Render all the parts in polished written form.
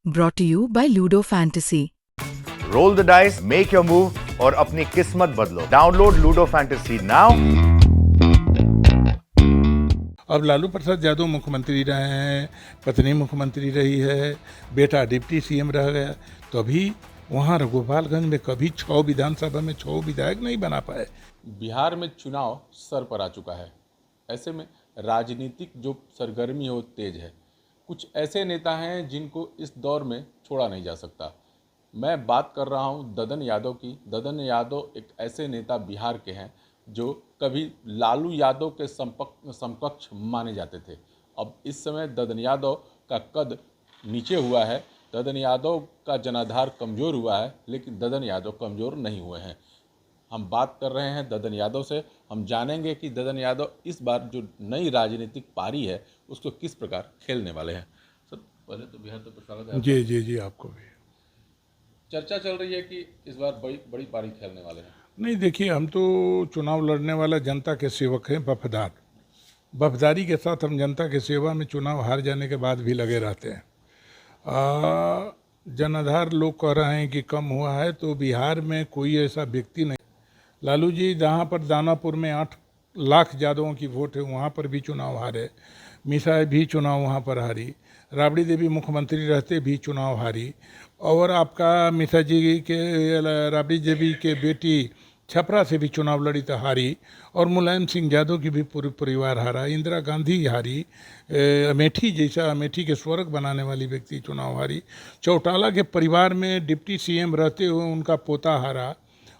Brought to you by Ludo Fantasy. Roll the dice, make your move और अपनी किस्मत बदलो। Download Ludo Fantasy now. अब लालू प्रसाद यादव मुख्यमंत्री रहे हैं, पत्नी मुख्यमंत्री रही है, बेटा डिप्टी सीएम रह गया, तो अभी वहाँ गोपालगंज में कभी 6 विधानसभा में 6 विधायक नहीं बना पाए। बिहार में चुनाव सर पर आ चुका है। ऐसे में राजनीतिक जो सरगर्मी है वो तेज है। कुछ ऐसे नेता हैं जिनको इस दौर में छोड़ा नहीं जा सकता। मैं बात कर रहा हूं ददन यादव की। ददन यादव एक ऐसे नेता बिहार के हैं जो कभी लालू यादव के समकक्ष माने जाते थे। अब इस समय ददन यादव का कद नीचे हुआ है, ददन यादव का जनाधार कमज़ोर हुआ है, लेकिन ददन यादव कमज़ोर नहीं हुए हैं। हम बात कर रहे हैं ददन यादव से। हम जानेंगे कि ददन यादव इस बार जो नई राजनीतिक पारी है उसको किस प्रकार खेलने वाले हैं। सर, पहले तो बिहार तो स्वागत है। जी जी जी, आपको भी। चर्चा चल रही है कि इस बार बड़ी बड़ी पारी खेलने वाले हैं। नहीं, देखिए, हम तो चुनाव लड़ने वाला जनता के सेवक हैं, वफादार। वफादारी के साथ हम जनता के सेवा में चुनाव हार जाने के बाद भी लगे रहते हैं। जनाधार लोग कह रहे हैं कि कम हुआ है, तो बिहार में कोई ऐसा व्यक्ति नहीं। लालू जी जहाँ पर दानापुर में 8 लाख यादवों की वोट है, वहाँ पर भी चुनाव हारे। मिसाई भी चुनाव वहाँ पर हारी। राबड़ी देवी मुख्यमंत्री रहते भी चुनाव हारी। और आपका मिसा जी के राबड़ी देवी के बेटी छपरा से भी चुनाव लड़ी तो हारी। और मुलायम सिंह यादव की भी पूरे परिवार हारा। इंदिरा गांधी हारी। अमेठी जैसा अमेठी के स्वर्ग बनाने वाली व्यक्ति चुनाव हारी। चौटाला के परिवार में डिप्टी सीएम रहते हुए उनका पोता हारा।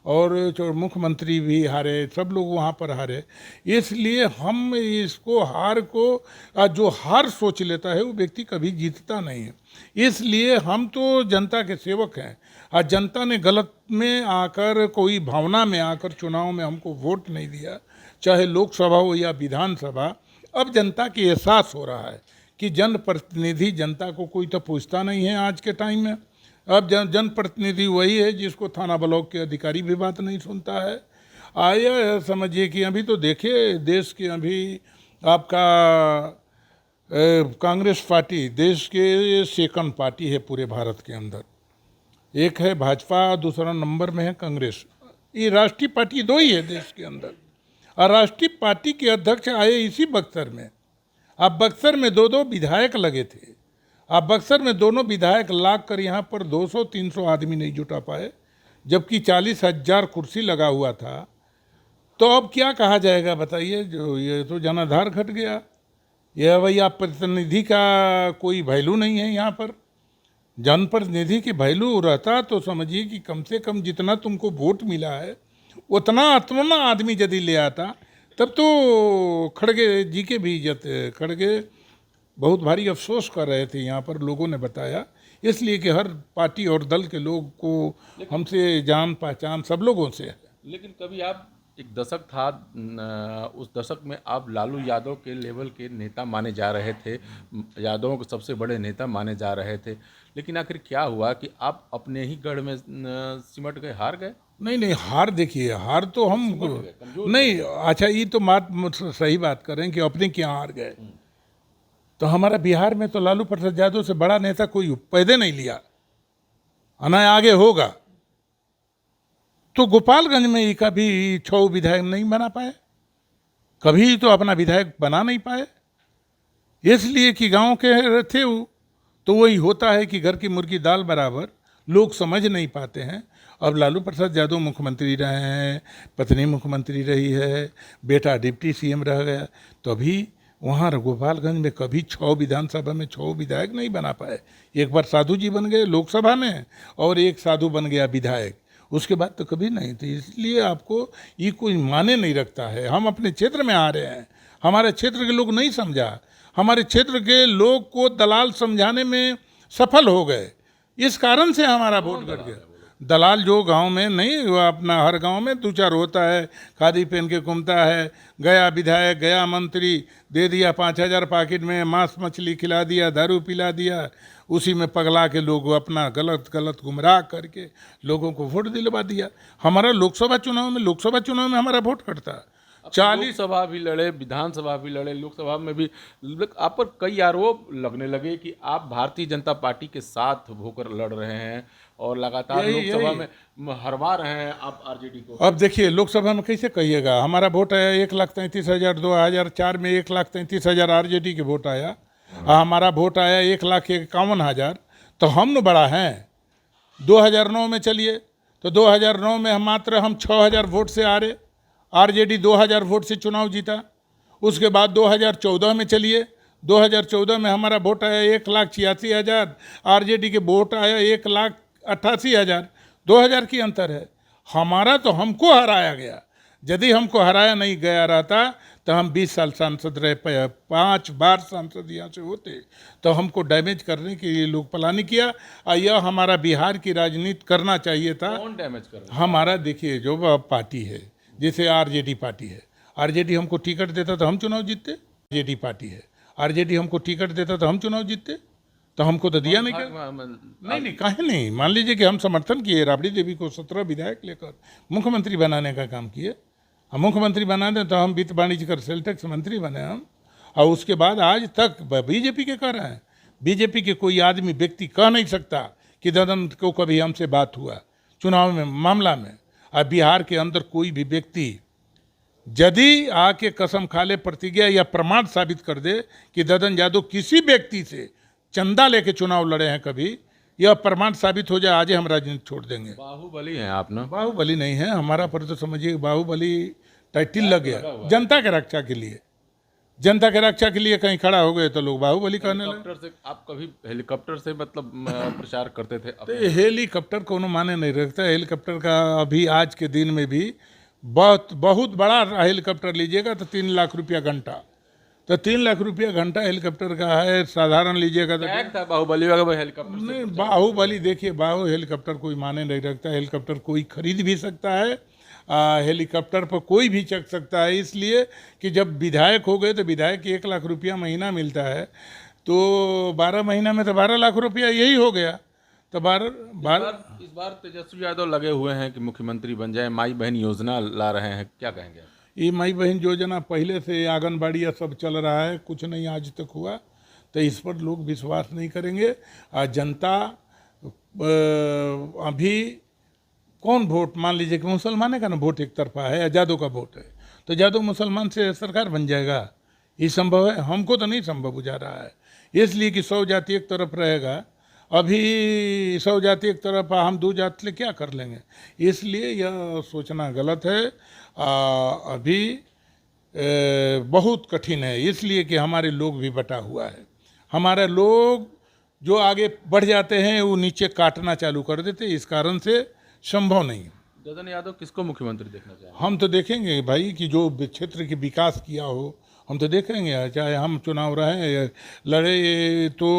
और मुख्यमंत्री भी हारे, सब लोग वहाँ पर हारे। इसलिए हम इसको हार को जो हार सोच लेता है वो व्यक्ति कभी जीतता नहीं है। इसलिए हम तो जनता के सेवक हैं। और जनता ने गलत में आकर, कोई भावना में आकर चुनाव में हमको वोट नहीं दिया, चाहे लोकसभा हो या विधानसभा। अब जनता की एहसास हो रहा है कि जनप्रतिनिधि जनता को कोई तो पूछता नहीं है आज के टाइम में। अब जनप्रतिनिधि वही है जिसको थाना ब्लॉक के अधिकारी भी बात नहीं सुनता है। आया समझिए कि अभी तो देखिए, देश के अभी आपका कांग्रेस पार्टी देश के सेकंड पार्टी है पूरे भारत के अंदर। एक है भाजपा, दूसरा नंबर में है कांग्रेस। ये राष्ट्रीय पार्टी 2 ही है देश के अंदर। और राष्ट्रीय पार्टी के अध्यक्ष आए इसी बक्सर में। अब बक्सर में 2-2 विधायक लगे थे। अब बक्सर में दोनों विधायक लाग कर यहाँ पर 200-300 आदमी नहीं जुटा पाए, जबकि 40,000 कुर्सी लगा हुआ था। तो अब क्या कहा जाएगा बताइए? जो ये तो जनाधार घट गया। यह भैया प्रतिनिधि का कोई वैल्यू नहीं है यहाँ पर। जनप्रतिनिधि की वैल्यू रहता तो समझिए कि कम से कम जितना तुमको वोट मिला है उतना आदमी यदि ले आता, तब तो खड़गे जी के भी इज्जत। खड़गे बहुत भारी अफसोस कर रहे थे यहाँ पर, लोगों ने बताया। इसलिए कि हर पार्टी और दल के लोग को हमसे जान पहचान सब लोगों से है। लेकिन कभी आप, एक दशक था, उस दशक में आप लालू यादव के लेवल के नेता माने जा रहे थे, यादवों के सबसे बड़े नेता माने जा रहे थे, लेकिन आखिर क्या हुआ कि आप अपने ही गढ़ में सिमट गए, हार गए? नहीं, हार देखिए, हार तो हम नहीं। अच्छा, ये तो बात सही बात कर रहे हैं कि अपने क्या हार गए। तो हमारा बिहार में तो लालू प्रसाद यादव से बड़ा नेता कोई पैदे नहीं लिया, ना आगे होगा। तो गोपालगंज में ही कभी 6 विधायक नहीं बना पाए, कभी तो अपना विधायक बना नहीं पाए। इसलिए कि गांव के थे वो, तो वही होता है कि घर की मुर्गी दाल बराबर, लोग समझ नहीं पाते हैं। अब लालू प्रसाद यादव मुख्यमंत्री रहे हैं, पत्नी मुख्यमंत्री रही है, बेटा डिप्टी सीएम रह गया, तो अभी वहाँ गोपालगंज में कभी 6 विधानसभा में 6 विधायक नहीं बना पाए। एक बार साधु जी बन गए लोकसभा में, और एक साधु बन गया विधायक, उसके बाद तो कभी नहीं थे। इसलिए आपको ये कोई माने नहीं रखता है। हम अपने क्षेत्र में आ रहे हैं, हमारे क्षेत्र के लोग नहीं समझा, हमारे क्षेत्र के लोग को दलाल समझाने में सफल हो गए। इस कारण से हमारा वोट घट गया। दलाल जो गांव में नहीं, वो अपना हर गांव में 2-4 होता है, खादी पहन के घूमता है। गया विधायक, गया मंत्री, दे दिया 5,000 पैकेट में मांस मछली खिला दिया, दारू पिला दिया, उसी में पगला के लोग अपना गलत गुमराह करके लोगों को वोट दिलवा दिया। हमारा लोकसभा चुनाव में हमारा वोट कटता। लोकसभा भी लड़े, विधानसभा भी लड़े, लोकसभा में भी आप पर कई आरोप लगने लगे कि आप भारतीय जनता पार्टी के साथ होकर लड़ रहे हैं और लगातार लोकसभा में हरवा रहे हैं आप आरजेडी को। अब देखिए लोकसभा में कैसे कहिएगा, हमारा वोट आया 1,33,000, 2004 में 1,33,000 आरजेडी के वोट आया, हमारा वोट आया 1,51,000, तो हम न बड़ा हैं। 2009 में चलिए तो 2009 में हम मात्र 6,000 वोट से हारे, आरजेडी 2,000 वोट से चुनाव जीता। उसके बाद 2014 में चलिए, 2014 में हमारा वोट आया 1,86,000, आरजेडी के वोट आया 1,88,000, 2,000 की अंतर है। हमारा तो हमको हराया गया। यदि हमको हराया नहीं गया रहता तो हम 20 साल सांसद रहे, 5 बार सांसद यहाँ से होते, तो हमको डैमेज करने के लिए लोग प्लानिंग किया। और यह हमारा बिहार की राजनीति करना चाहिए था। कौन डैमेज कर रहा है? हमारा देखिए जो पार्टी है, जैसे आरजेडी पार्टी है, आरजेडी हमको टिकट देता तो हम चुनाव जीतते। आरजेडी पार्टी है, आरजेडी हमको टिकट देता तो हम चुनाव जीतते, तो हमको तो दिया नहीं क्या? नहीं, काहे नहीं। मान लीजिए कि हम समर्थन किए राबड़ी देवी को 17 विधायक लेकर मुख्यमंत्री बनाने का काम किए। हम मुख्यमंत्री बना दें तो हम वित्त वाणिज्य कर सेल टैक्स मंत्री बने हम, और उसके बाद आज तक बीजेपी के कर रहे हैं। बीजेपी के कोई आदमी व्यक्ति कह नहीं सकता कि ददन को कभी हमसे बात हुआ चुनाव में मामला में। और बिहार के अंदर कोई भी व्यक्ति यदि आके कसम खा ले, प्रतिज्ञा या प्रमाण साबित कर दे कि ददन यादव किसी व्यक्ति से चंदा लेके चुनाव लड़े हैं कभी, यह प्रमाण साबित हो जाए, आज ही हम राजनीति छोड़ देंगे। बाहुबली हैं आप ना? बाहुबली नहीं है हमारा, पर तो समझिए बाहुबली टाइटिल लग गया जनता के रक्षा के लिए। जनता के रक्षा के लिए कहीं खड़ा हो गए तो लोग बाहुबली कहने लगे। हेलीकॉप्टर से आप कभी हेलीकॉप्टर से मतलब प्रचार करते थे? तो हेलीकॉप्टर कोनो माने नहीं रखता। हेलीकॉप्टर का अभी आज के दिन में भी बहुत बड़ा हेलीकॉप्टर लीजिएगा तो 3 लाख रुपया घंटा, तो 3 लाख रुपया घंटा हेलीकॉप्टर का है। साधारण लीजिएगा तो था बाहुबली का हेलीकॉप्टर नहीं। बाहुबली देखिए, हेलीकॉप्टर कोई माने नहीं रखता। हेलीकॉप्टर कोई खरीद भी सकता है, हेलीकॉप्टर पर कोई भी चढ़ सकता है, इसलिए कि जब विधायक हो गए तो विधायक 1 लाख रुपया महीना मिलता है, तो 12 महीना में तो 12 लाख रुपया यही हो गया। तो 12 इस बार तेजस्वी यादव लगे हुए हैं कि मुख्यमंत्री बन जाए, माई बहन योजना ला रहे हैं, क्या कहेंगे? ये माई बहन योजना पहले से आंगनबाड़ी या सब चल रहा है, कुछ नहीं आज तक हुआ, तो इस पर लोग विश्वास नहीं करेंगे। जनता अभी कौन वोट, मान लीजिए कि मुसलमाने का ना वोट एक तरफा है, यादव का वोट है, तो यादव मुसलमान से सरकार बन जाएगा, ये संभव है? हमको तो नहीं संभव बुझा रहा है। इसलिए कि 100 जाति एक तरफ रहेगा, अभी 100 जाति एक तरफ, हम 2 जाति ले क्या कर लेंगे? इसलिए यह सोचना गलत है। अभी बहुत कठिन है, इसलिए कि हमारे लोग भी बटा हुआ है। हमारे लोग जो आगे बढ़ जाते हैं वो नीचे काटना चालू कर देते, इस कारण से संभव नहीं। ददन यादव किसको मुख्यमंत्री देखना चाहेंगे? हम तो देखेंगे भाई कि जो क्षेत्र के विकास किया हो, हम तो देखेंगे, चाहे हम चुनाव रहे लड़े तो,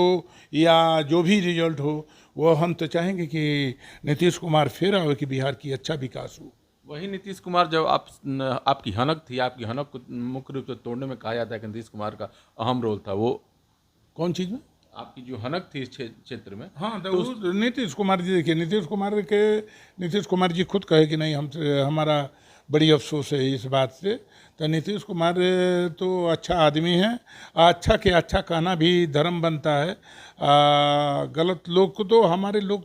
या जो भी रिजल्ट हो, वो हम तो चाहेंगे कि नीतीश कुमार फिर आए, कि बिहार की अच्छा विकास हो। वही नीतीश कुमार, जब आपकी हनक थी, आपकी हनक को मुख्य रूप से तोड़ने में कहा जाता है कि नीतीश कुमार का अहम रोल था। वो कौन चीज़ में? आपकी जो हनक थी इस क्षेत्र में। हाँ, तो नीतीश कुमार जी, देखिए नीतीश कुमार जी खुद कहे कि नहीं, हमारा बड़ी अफसोस है इस बात से। तो नीतीश कुमार तो अच्छा आदमी है, अच्छा के अच्छा कहना भी धर्म बनता है। गलत लोग को तो हमारे लोग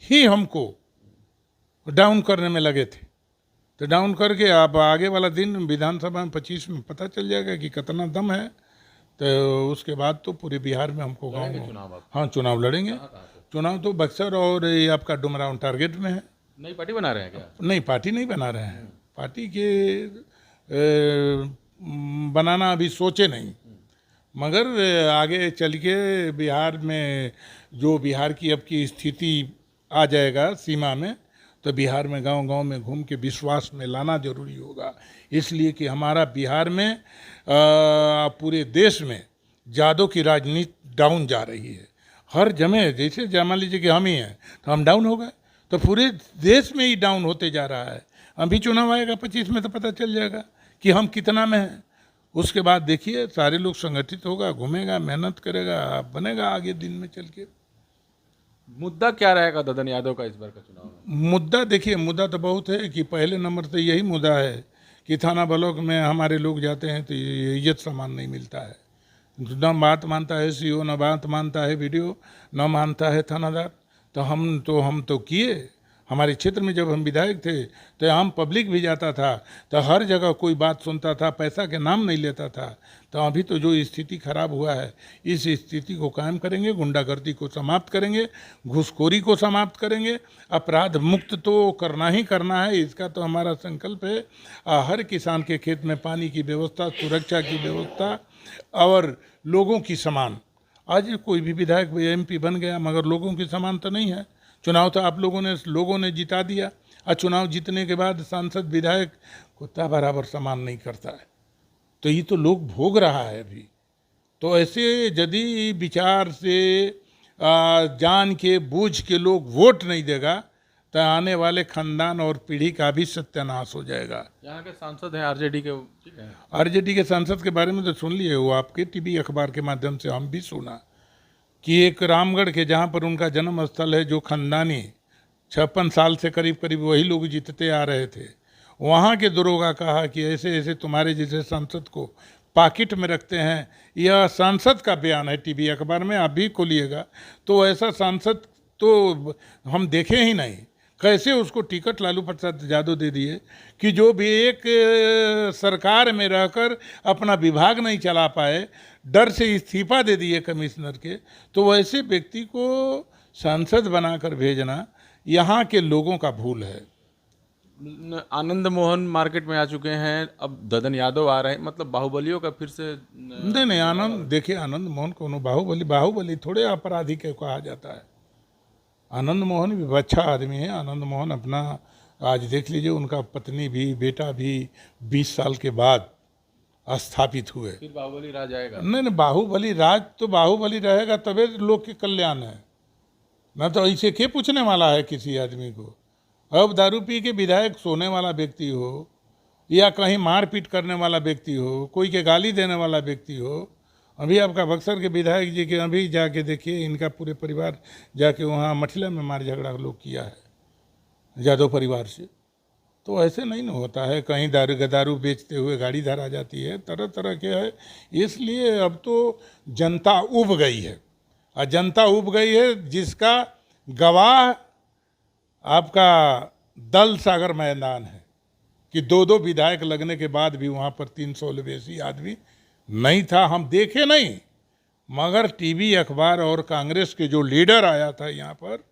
ही हमको डाउन करने में लगे थे, तो डाउन करके अब आगे वाला दिन विधानसभा में 25 में पता चल जाएगा कि कितना दम है। तो उसके बाद तो पूरे बिहार में हमको गाँव, हाँ चुनाव लड़ेंगे। चुनाव तो बक्सर और ये आपका डुमरांव टारगेट में है। नई पार्टी बना रहे हैं क्या? नहीं, पार्टी नहीं बना रहे हैं, पार्टी के बनाना अभी सोचे नहीं, मगर आगे चल के बिहार में जो बिहार की अब की स्थिति आ जाएगा सीमा में, तो बिहार में गांव-गांव में घूम के विश्वास में लाना जरूरी होगा। इसलिए कि हमारा बिहार में पूरे देश में यादव की राजनीति डाउन जा रही है। हर जगह, जैसे मान लीजिए कि हम ही हैं तो हम डाउन हो गए, तो पूरे देश में ही डाउन होते जा रहा है। अभी चुनाव आएगा 25 में तो पता चल जाएगा कि हम कितना में हैं। उसके बाद देखिए सारे लोग संगठित होगा, घूमेगा, मेहनत करेगा, बनेगा आगे दिन में चल के। मुद्दा क्या रहेगा ददन यादव का इस बार का चुनाव में? मुद्दा देखिए, मुद्दा तो बहुत है कि पहले नंबर तो यही मुद्दा है कि थाना ब्लॉक में हमारे लोग जाते हैं तो ये इज्जत सामान नहीं मिलता है। न बात मानता है सीओ, न बात मानता है वीडियो, न मानता है थानादार। तो हम तो किए। हमारे क्षेत्र में जब हम विधायक थे तो आम पब्लिक भी जाता था तो हर जगह कोई बात सुनता था, पैसा के नाम नहीं लेता था। तो अभी तो जो स्थिति खराब हुआ है, इस स्थिति को कायम करेंगे, गुंडागर्दी को समाप्त करेंगे, घूसखोरी को समाप्त करेंगे, अपराध मुक्त तो करना ही करना है, इसका तो हमारा संकल्प है। हर किसान के खेत में पानी की व्यवस्था, सुरक्षा की व्यवस्था और लोगों की समान। आज कोई भी विधायक एमपी बन गया मगर लोगों की समान तो नहीं है। चुनाव तो आप लोगों ने जिता दिया और चुनाव जीतने के बाद सांसद विधायक कुत्ता बराबर समान नहीं करता है। तो ये तो लोग भोग रहा है अभी। तो ऐसे यदि विचार से जान के बूझ के लोग वोट नहीं देगा तो आने वाले खानदान और पीढ़ी का भी सत्यानाश हो जाएगा। यहाँ के सांसद हैं आरजेडी के, ठीक है, आरजेडी के सांसद के बारे में तो सुन लिए, वो आपके टीवी अखबार के माध्यम से हम भी सुना कि एक रामगढ़ के जहाँ पर उनका जन्म स्थल है, जो खानदानी 56 साल से करीब करीब वही लोग जीतते आ रहे थे, वहाँ के दरोगा कहा कि ऐसे ऐसे तुम्हारे जैसे सांसद को पॉकेट में रखते हैं। यह सांसद का बयान है, टीवी अखबार में आप भी खोलिएगा। तो ऐसा सांसद तो हम देखे ही नहीं। कैसे उसको टिकट लालू प्रसाद यादव दे दिए कि जो भी एक सरकार में रहकर अपना विभाग नहीं चला पाए, डर से इस्तीफा दे दिए कमिश्नर के। तो वैसे व्यक्ति को सांसद बनाकर भेजना यहाँ के लोगों का भूल है। आनंद मोहन मार्केट में आ चुके हैं, अब ददन यादव आ रहे हैं, मतलब बाहुबलियों का फिर से नहीं, आनंद देखिए, आनंद मोहन को बाहुबली थोड़े अपराधी के कहा जाता है। आनंद मोहन भी अच्छा आदमी है। आनंद मोहन अपना, आज देख लीजिए, उनका पत्नी भी बेटा भी 20 साल के बाद स्थापित हुए। फिर बाहुबली राज आएगा? नहीं, बाहुबली राज तो बाहुबली रहेगा तबे लोग के कल्याण है ना। तो ऐसे के पूछने वाला है किसी आदमी को। अब दारू पी के विधायक सोने वाला व्यक्ति हो या कहीं मारपीट करने वाला व्यक्ति हो, कोई के गाली देने वाला व्यक्ति हो। अभी आपका बक्सर के विधायक जी के अभी जाके देखिए, इनका पूरे परिवार जाके वहाँ मठिला में मार झगड़ा लोग किया है यादव परिवार से। तो ऐसे नहीं ना होता है। कहीं दारू बेचते हुए गाड़ी धरा जाती है, तरह तरह के है। इसलिए अब तो जनता उब गई है, और जनता उब गई है जिसका गवाह आपका दल सागर मैदान है कि 2-2 विधायक लगने के बाद भी वहाँ पर 300 बेसी आदमी नहीं था। हम देखे नहीं, मगर टीवी अखबार और कांग्रेस के जो लीडर आया था यहाँ पर,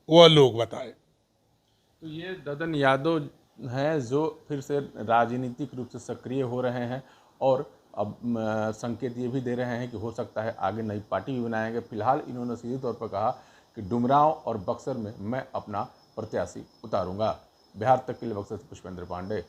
वह लोग बताए। तो ये ददन यादव हैं जो फिर से राजनीतिक रूप से सक्रिय हो रहे हैं और अब संकेत ये भी दे रहे हैं कि हो सकता है आगे नई पार्टी भी बनाएंगे। फिलहाल इन्होंने सीधे तौर पर कहा कि डुमरांव और बक्सर में मैं अपना प्रत्याशी उतारूंगा। बिहार तक के लिए बक्सर से पुष्पेंद्र पांडे।